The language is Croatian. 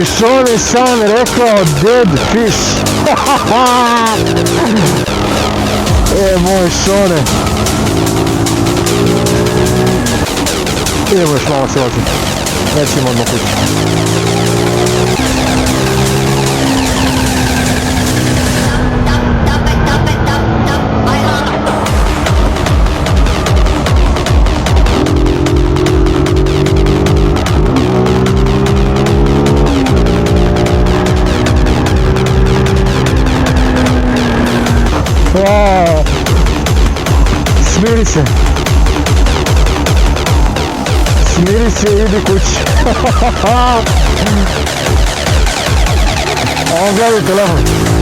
Što mi sam rekao dead fish? Moj Šone. Idemo još malo silati. Nećemo odmah kući. Smiri se. Smiri se i idi kući. On gleda telefon.